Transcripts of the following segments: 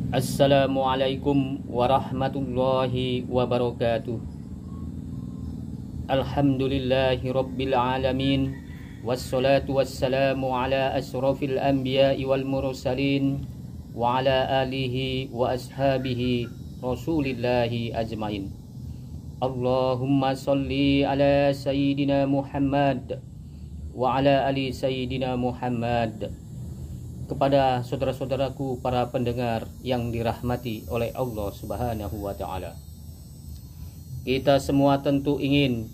Assalamualaikum warahmatullahi wabarakatuh. Alhamdulillahi rabbil alamin. Wassalatu wassalamu ala asrafil anbiya'i wal mursalin wa ala alihi wa ashabihi rasulillahi ajmain. Allahumma salli ala sayyidina Muhammad wa ala ali sayyidina Muhammad. Kepada saudara-saudaraku para pendengar yang dirahmati oleh Allah Subhanahu wa taala. Kita semua tentu ingin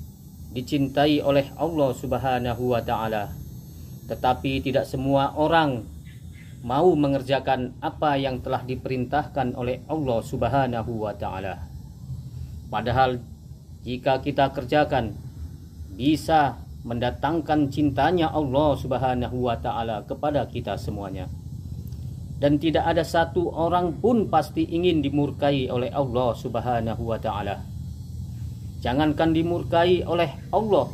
dicintai oleh Allah Subhanahu wa taala. Tetapi tidak semua orang mau mengerjakan apa yang telah diperintahkan oleh Allah Subhanahu wa taala. Padahal jika kita kerjakan bisa mendatangkan cintanya Allah Subhanahu wa taala kepada kita semuanya. Dan tidak ada satu orang pun pasti ingin dimurkai oleh Allah Subhanahu wa taala. Jangankan dimurkai oleh Allah,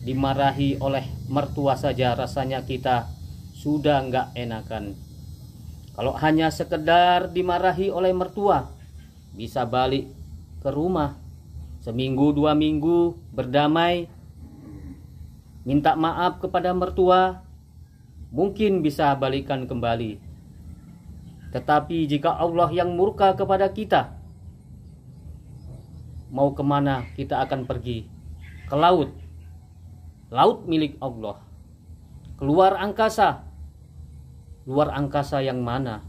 dimarahi oleh mertua saja rasanya kita sudah enggak enakan. Kalau hanya sekedar dimarahi oleh mertua, bisa balik ke rumah seminggu 2 minggu berdamai, minta maaf kepada mertua, mungkin bisa balikan kembali. Tetapi jika Allah yang murka kepada kita, mau kemana kita akan pergi? Ke laut. Laut milik Allah. Keluar angkasa. Luar angkasa yang mana?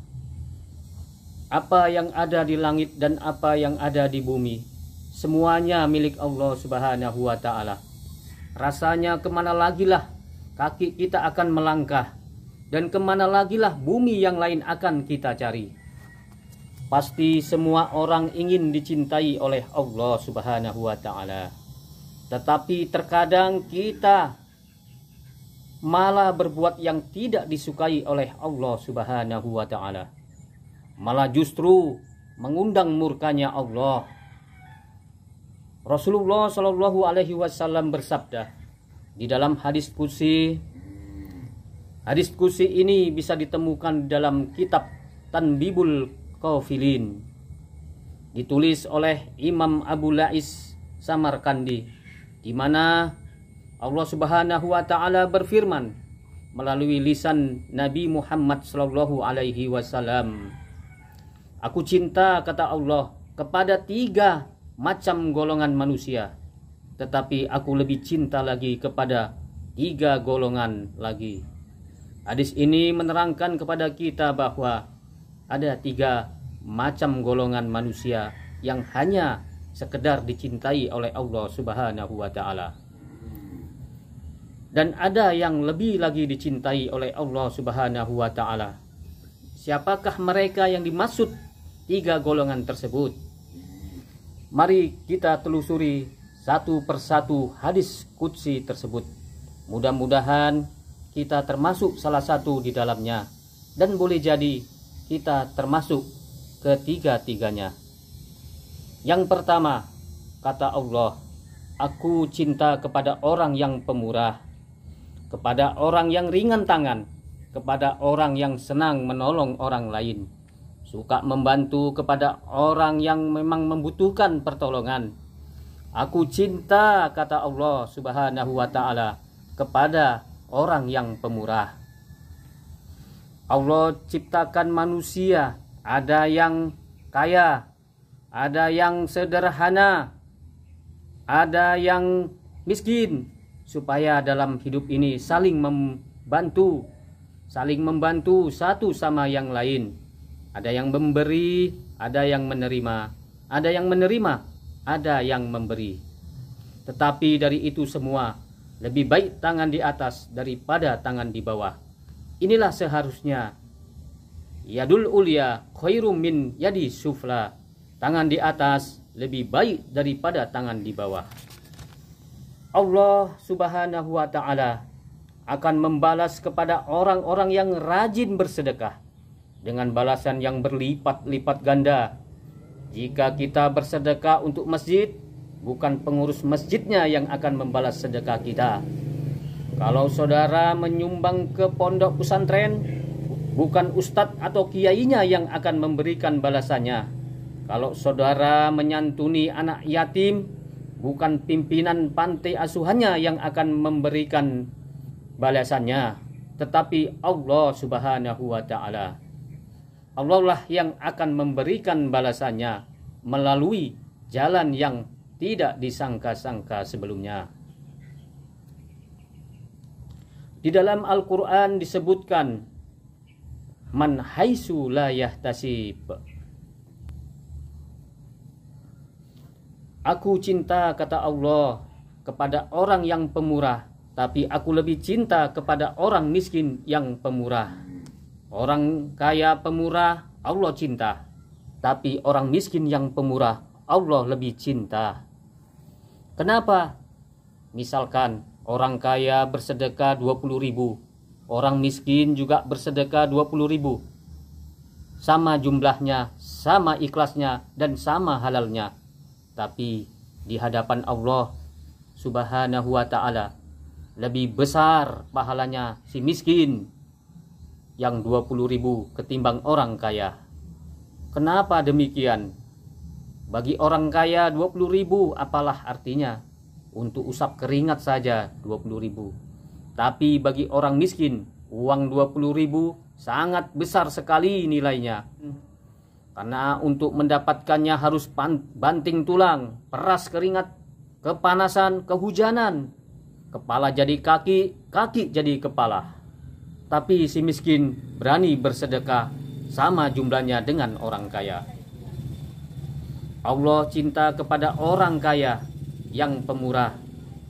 Apa yang ada di langit dan apa yang ada di bumi, semuanya milik Allah Subhanahu wa ta'ala. Rasanya kemana lagilah kaki kita akan melangkah, dan kemana lagilah bumi yang lain akan kita cari. Pasti semua orang ingin dicintai oleh Allah Subhanahu wa ta'ala. Tetapi terkadang kita malah berbuat yang tidak disukai oleh Allah Subhanahu wa ta'ala. Malah justru mengundang murkanya Allah. Rasulullah Shallallahu Alaihi Wasallam bersabda di dalam hadis qudsi. Hadis qudsi ini bisa ditemukan dalam kitab Tanbihul Qafilin, ditulis oleh Imam Abu Lais Samarkandi, di mana Allah Subhanahu wa taala berfirman melalui lisan Nabi Muhammad Shallallahu Alaihi Wasallam. Aku cinta, kata Allah, kepada 3 macam golongan manusia, tetapi aku lebih cinta lagi kepada 3 golongan lagi. Hadis ini menerangkan kepada kita bahwa ada 3 macam golongan manusia yang hanya sekedar dicintai oleh Allah Subhanahu wa taala. Dan ada yang lebih lagi dicintai oleh Allah Subhanahu wa taala. Siapakah mereka yang dimaksud 3 golongan tersebut? Mari kita telusuri satu persatu hadis qudsi tersebut. Mudah-mudahan kita termasuk salah satu di dalamnya, dan boleh jadi kita termasuk ketiga-tiganya. Yang pertama, kata Allah, aku cinta kepada orang yang pemurah, kepada orang yang ringan tangan, kepada orang yang senang menolong orang lain, suka membantu kepada orang yang memang membutuhkan pertolongan. Aku cinta, kata Allah Subhanahu wa ta'ala, kepada orang yang pemurah. Allah ciptakan manusia, ada yang kaya, ada yang sederhana, ada yang miskin, supaya dalam hidup ini saling membantu satu sama yang lain. Ada yang memberi, ada yang menerima, ada yang menerima, ada yang memberi. Tetapi dari itu semua, lebih baik tangan di atas daripada tangan di bawah. Inilah seharusnya. Yadul ulya khairum min yadi sufla. Tangan di atas lebih baik daripada tangan di bawah. Allah Subhanahu wa ta'ala akan membalas kepada orang-orang yang rajin bersedekah dengan balasan yang berlipat-lipat ganda. Jika kita bersedekah untuk masjid, bukan pengurus masjidnya yang akan membalas sedekah kita. Kalau saudara menyumbang ke pondok pesantren, bukan ustadz atau kiainya yang akan memberikan balasannya. Kalau saudara menyantuni anak yatim, bukan pimpinan pantai asuhannya yang akan memberikan balasannya, tetapi Allah Subhanahu wa Ta'ala. Allah lah yang akan memberikan balasannya melalui jalan yang tidak disangka-sangka sebelumnya. Di dalam Al-Quran disebutkan, man haitsu la yahtasib. Aku cinta, kata Allah, kepada orang yang pemurah, tapi aku lebih cinta kepada orang miskin yang pemurah. Orang kaya pemurah Allah cinta, tapi orang miskin yang pemurah Allah lebih cinta. Kenapa? Misalkan orang kaya bersedekah 20.000, orang miskin juga bersedekah 20.000. Sama jumlahnya, sama ikhlasnya, dan sama halalnya. Tapi di hadapan Allah Subhanahu wa Ta'ala lebih besar pahalanya si miskin yang 20.000 ketimbang orang kaya. Kenapa demikian? Bagi orang kaya 20.000 apalah artinya? Untuk usap keringat saja 20.000. Tapi bagi orang miskin uang 20.000 sangat besar sekali nilainya. Karena untuk mendapatkannya harus banting tulang, peras keringat, kepanasan, kehujanan. Kepala jadi kaki, kaki jadi kepala. Tapi si miskin berani bersedekah sama jumlahnya dengan orang kaya. Allah cinta kepada orang kaya yang pemurah,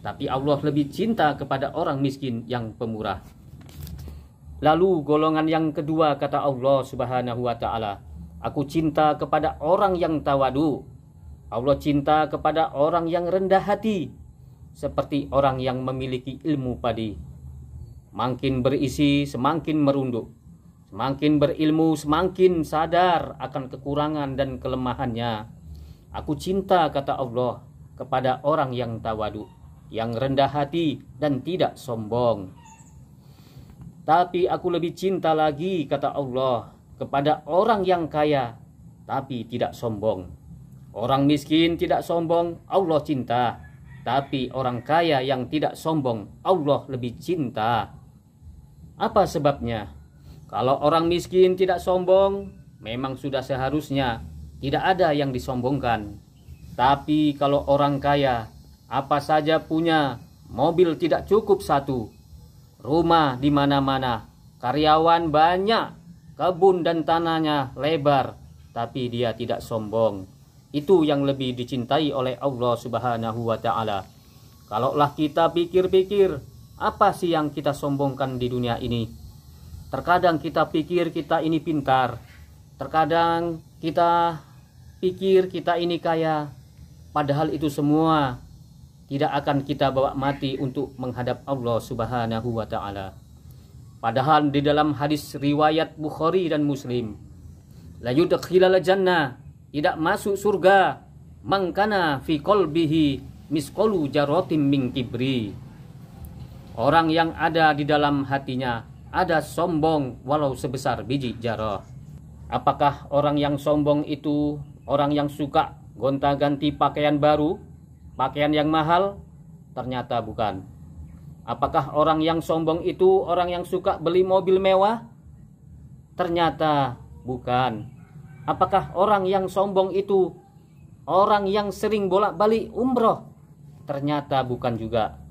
tapi Allah lebih cinta kepada orang miskin yang pemurah. Lalu golongan yang kedua, kata Allah Subhanahu wa Ta'ala, aku cinta kepada orang yang tawadu. Allah cinta kepada orang yang rendah hati, seperti orang yang memiliki ilmu padi. Makin berisi semakin merunduk, semakin berilmu semakin sadar akan kekurangan dan kelemahannya. Aku cinta, kata Allah, kepada orang yang tawadu, yang rendah hati dan tidak sombong. Tapi aku lebih cinta lagi, kata Allah, kepada orang yang kaya tapi tidak sombong. Orang miskin tidak sombong Allah cinta, tapi orang kaya yang tidak sombong Allah lebih cinta. Apa sebabnya? Kalau orang miskin tidak sombong, memang sudah seharusnya tidak ada yang disombongkan. Tapi kalau orang kaya, apa saja punya, mobil tidak cukup satu, rumah di mana-mana, karyawan banyak, kebun dan tanahnya lebar, tapi dia tidak sombong. Itu yang lebih dicintai oleh Allah Subhanahu wa Ta'ala. Kalaulah kita pikir-pikir, apa sih yang kita sombongkan di dunia ini? Terkadang kita pikir kita ini pintar, terkadang kita pikir kita ini kaya, padahal itu semua tidak akan kita bawa mati untuk menghadap Allah Subhanahu wa Ta'ala. Padahal di dalam hadis riwayat Bukhari dan Muslim, la yudkhilal jannah, tidak masuk surga, mangkana fi qalbihi misqalu jaratim min kibri. Orang yang ada di dalam hatinya ada sombong walau sebesar biji jarah. Apakah orang yang sombong itu orang yang suka gonta-ganti pakaian baru, pakaian yang mahal? Ternyata bukan. Apakah orang yang sombong itu orang yang suka beli mobil mewah? Ternyata bukan. Apakah orang yang sombong itu orang yang sering bolak-balik umroh? Ternyata bukan juga.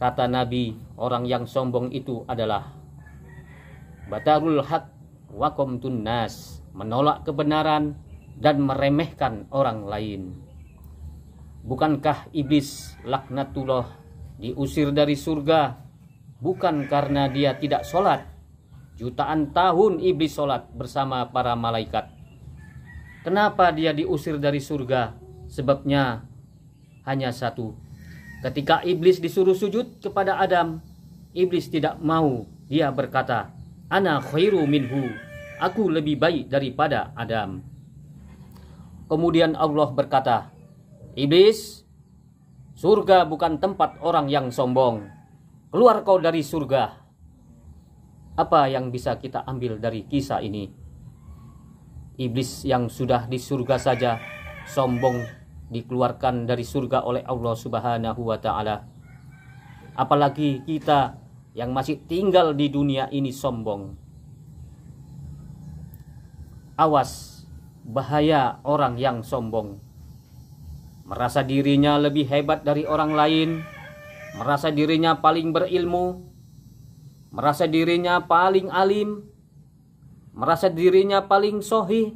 Kata Nabi, orang yang sombong itu adalah batarul haq wa qamtun nas, menolak kebenaran dan meremehkan orang lain. Bukankah iblis laknatullah diusir dari surga bukan karena dia tidak sholat? Jutaan tahun iblis sholat bersama para malaikat. Kenapa dia diusir dari surga? Sebabnya hanya satu. Ketika iblis disuruh sujud kepada Adam, iblis tidak mau. Dia berkata, ana khairu minhu, aku lebih baik daripada Adam. Kemudian Allah berkata, iblis, surga bukan tempat orang yang sombong. Keluar kau dari surga. Apa yang bisa kita ambil dari kisah ini? Iblis yang sudah di surga saja sombong dikeluarkan dari surga oleh Allah Subhanahu wa taala. Apalagi kita yang masih tinggal di dunia ini sombong. Awas, bahaya orang yang sombong. Merasa dirinya lebih hebat dari orang lain, merasa dirinya paling berilmu, merasa dirinya paling alim, merasa dirinya paling sohih.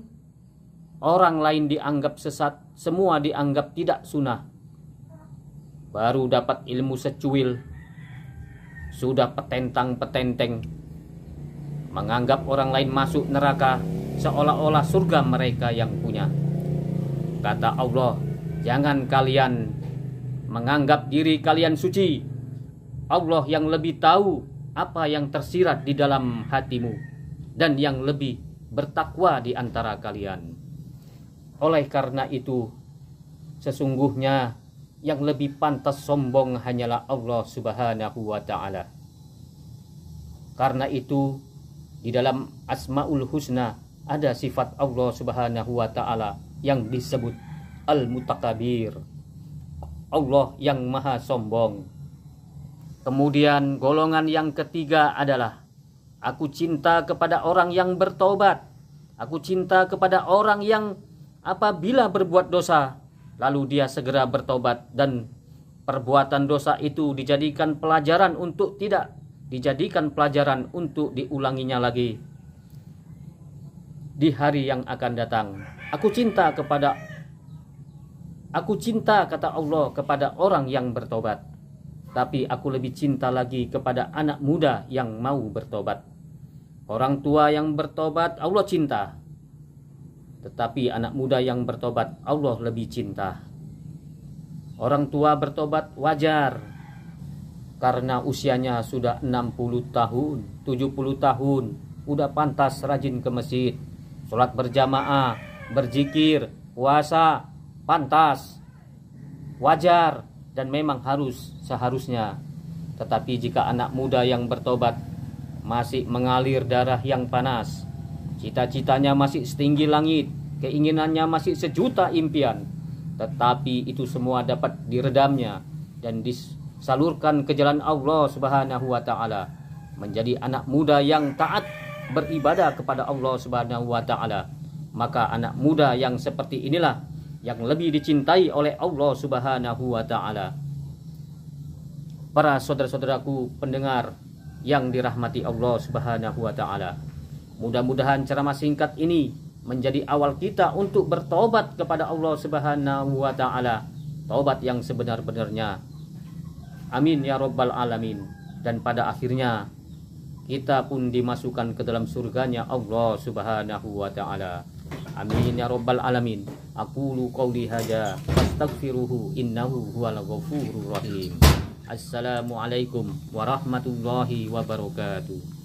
Orang lain dianggap sesat, semua dianggap tidak sunnah. Baru dapat ilmu secuil, sudah petentang-petenteng, menganggap orang lain masuk neraka seolah-olah surga mereka yang punya. Kata Allah, jangan kalian menganggap diri kalian suci. Allah yang lebih tahu apa yang tersirat di dalam hatimu dan yang lebih bertakwa di antara kalian. Oleh karena itu, sesungguhnya yang lebih pantas sombong hanyalah Allah Subhanahu wa taala. Karena itu, di dalam Asmaul Husna ada sifat Allah Subhanahu wa taala yang disebut Al-Mutakabir, Allah yang maha sombong. Kemudian golongan yang ketiga adalah aku cinta kepada orang yang bertobat. Aku cinta kepada orang yang apabila berbuat dosa, lalu dia segera bertobat dan perbuatan dosa itu dijadikan pelajaran untuk tidak dijadikan pelajaran untuk diulanginya lagi di hari yang akan datang. Aku cinta, kata Allah, kepada orang yang bertobat. Tapi aku lebih cinta lagi kepada anak muda yang mau bertobat. Orang tua yang bertobat Allah cinta, tetapi anak muda yang bertobat Allah lebih cinta. Orang tua bertobat wajar, karena usianya sudah 60 tahun, 70 tahun, udah pantas rajin ke masjid, sholat berjamaah, berzikir, puasa, pantas, wajar, dan memang seharusnya. Tetapi jika anak muda yang bertobat masih mengalir darah yang panas, cita-citanya masih setinggi langit, keinginannya masih sejuta impian, tetapi itu semua dapat diredamnya dan disalurkan ke jalan Allah Subhanahu wa taala, menjadi anak muda yang taat beribadah kepada Allah Subhanahu wa taala, maka anak muda yang seperti inilah yang lebih dicintai oleh Allah Subhanahu wa taala. Para saudara-saudaraku pendengar yang dirahmati Allah Subhanahu wa taala, mudah-mudahan ceramah singkat ini menjadi awal kita untuk bertobat kepada Allah Subhanahu wa taala, taubat yang sebenar-benarnya. Amin ya rabbal alamin. Dan pada akhirnya kita pun dimasukkan ke dalam surganya Allah Subhanahu wa taala. Amin ya rabbal alamin. Aqulu qauli hadza fastaghfiruhu innahu huwal ghafurur rahim. Assalamualaikum warahmatullahi wabarakatuh.